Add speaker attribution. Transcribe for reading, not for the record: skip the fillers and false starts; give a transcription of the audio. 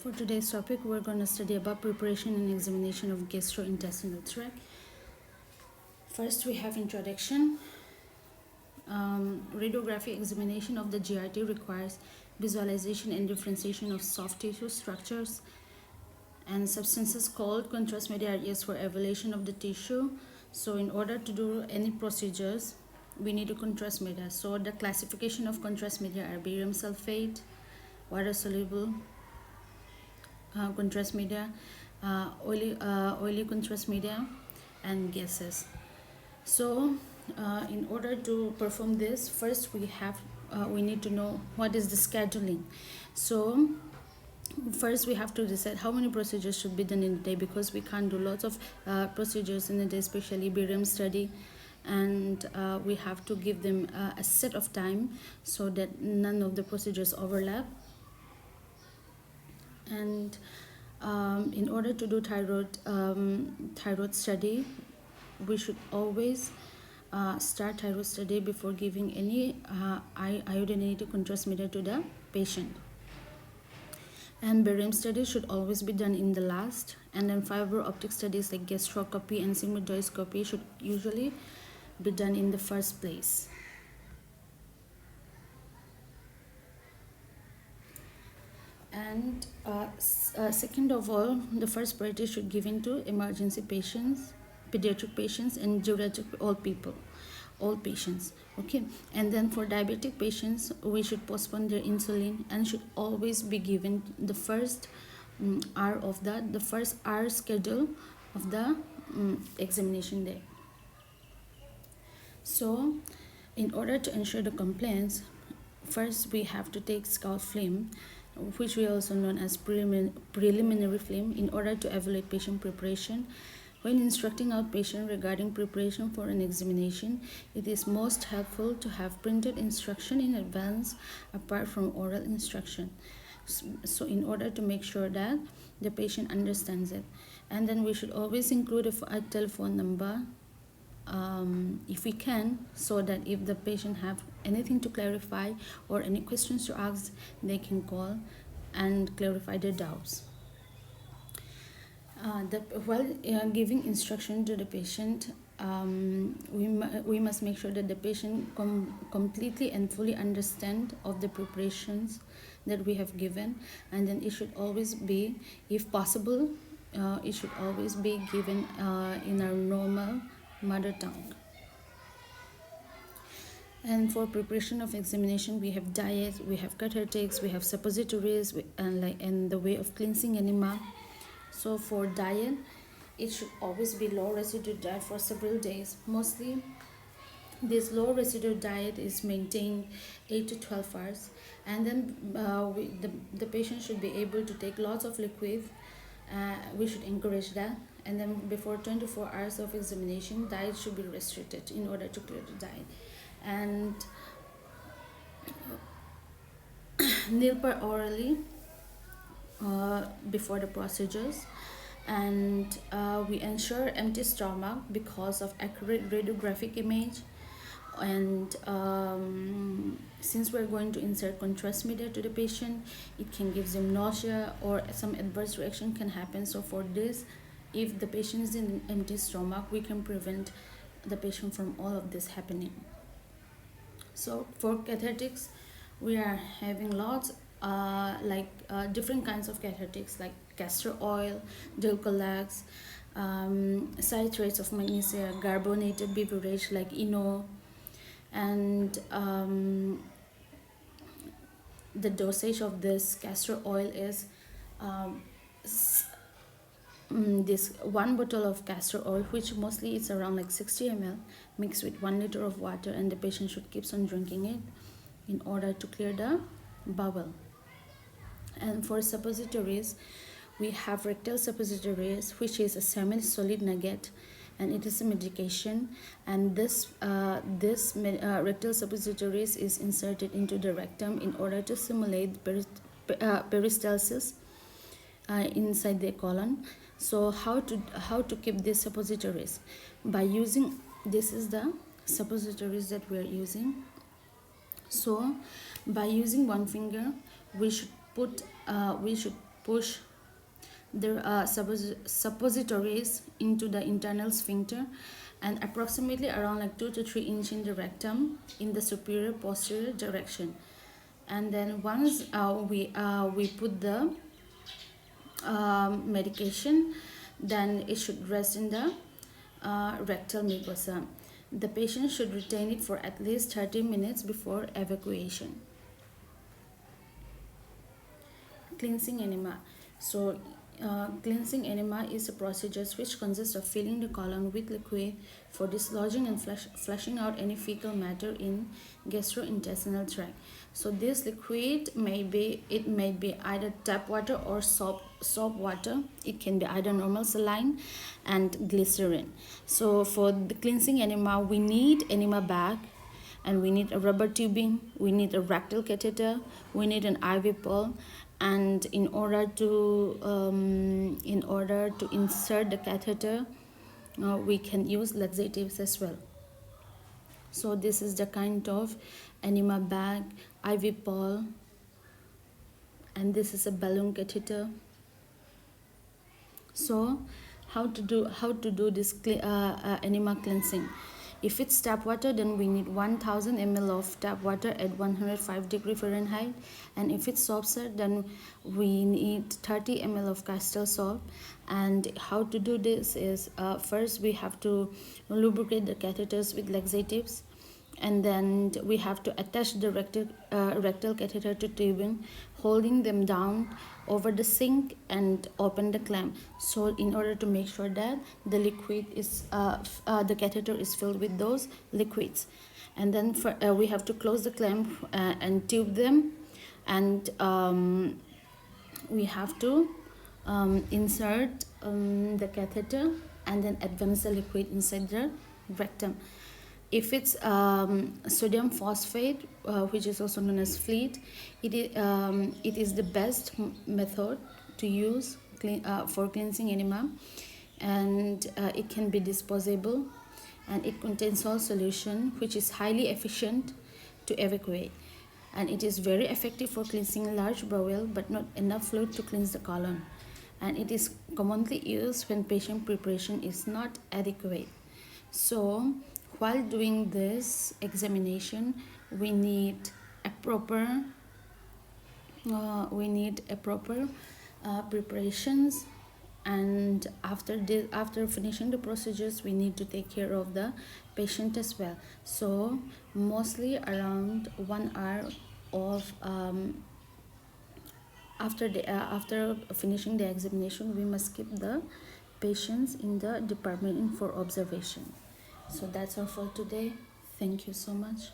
Speaker 1: For today's topic, we're going to study about preparation and examination of gastrointestinal tract. First, we have introduction. Radiography examination of the GRT requires visualization and differentiation of soft tissue structures and substances called contrast media are used for evaluation of the tissue. So in order to do any procedures, we need a contrast media. So the classification of contrast media are barium sulfate, water soluble contrast media, oily contrast media, and gases. So in order to perform this, first we need to know what is the scheduling. So first we have to decide how many procedures should be done in a day, because we can't do lots of procedures in a day, especially barium study, and we have to give them a set of time so that none of the procedures overlap. And in order to do thyroid study, we should always start thyroid study before giving any iodinated contrast media to the patient. And barium study should always be done in the last. And then fiber optic studies like gastroscopy and sigmoidoscopy should usually be done in the first place. And second of all, the first priority should be given to emergency patients, pediatric patients, and geriatric all patients. Okay, and then for diabetic patients, we should postpone their insulin and should always be given the first hour schedule of the examination day. So in order to ensure the compliance, first we have to take scout film, which we also known as preliminary film, in order to evaluate patient preparation. When instructing our patient regarding preparation for an examination, it is most helpful to have printed instruction in advance apart from oral instruction. So in order to make sure that the patient understands it. And then we should always include a telephone number if we can, so that if the patient have anything to clarify or any questions to ask, they can call and clarify their doubts. While giving instruction to the patient, we must make sure that the patient completely and fully understand of the preparations that we have given, and then it should always be, if possible, it should always be given in our normal mother tongue. And for preparation of examination, we have diet, we have cathartics, we have suppositories, and the way of cleansing enema. So for diet, it should always be low residue diet for several days. Mostly this low residue diet is maintained 8 to 12 hours, and then the patient should be able to take lots of liquid. We should encourage that. And then before 24 hours of examination, diet should be restricted in order to clear the diet. And nil per orally before the procedures. And we ensure empty stomach because of accurate radiographic image. And since we're going to insert contrast media to the patient, it can give them nausea or some adverse reaction can happen. So for this, if the patient is in empty stomach, we can prevent the patient from all of this happening. So for cathartics, we are having lots different kinds of cathartics like castor oil, dulcolax, citrates of magnesia, carbonated beverage like Eno, and the dosage of this castor oil is this 1 bottle of castor oil, which mostly is around like 60 ml, mixed with 1 liter of water, and the patient should keep on drinking it in order to clear the bowel. And for suppositories, we have rectal suppositories, which is a semi-solid nugget, and it is a medication. And this rectal suppositories is inserted into the rectum in order to simulate peristalsis inside the colon. So how to keep these suppositories? By using, this is the suppositories that we are using. So by using one finger, we should push the suppositories into the internal sphincter, and approximately around like 2 to 3 inch in the rectum in the superior posterior direction. And then once we put the medication, then it should rest in the rectal mucosa. The patient should retain it for at least 30 minutes before evacuation. Cleansing enema. So cleansing enema is a procedure which consists of filling the colon with liquid for dislodging and flushing out any fecal matter in gastrointestinal tract. So this liquid may be either tap water or soap water. It can be either normal saline and glycerin. So for the cleansing enema, we need enema bag, and we need a rubber tubing, we need a rectal catheter, we need an IV pole, and in order to insert the catheter, we can use laxatives as well. So this is the kind of enema bag, IV pole, and this is a balloon catheter. So how to do this enema cleansing? If it's tap water, then we need 1000 ml of tap water at 105 degree Fahrenheit, and if it's soap set, then we need 30 ml of castor salt. And how to do this is, first we have to lubricate the catheters with laxatives, and then we have to attach the rectal catheter to tubing, holding them down over the sink and open the clamp. So in order to make sure that the liquid is the catheter is filled with those liquids, and then we have to close the clamp and tube them, and we have to insert the catheter and then advance the liquid inside the rectum. If it's sodium phosphate, which is also known as fleet, it is the best method to use for cleansing enema, and it can be disposable, and it contains salt solution which is highly efficient to evacuate, and it is very effective for cleansing large bowel but not enough fluid to cleanse the colon, and it is commonly used when patient preparation is not adequate. So while doing this examination, we need a proper preparations, and after finishing the procedures, we need to take care of the patient as well. So mostly around 1 hour of after finishing the examination, we must keep the patients in the department for observation. So that's all for today. Thank you so much.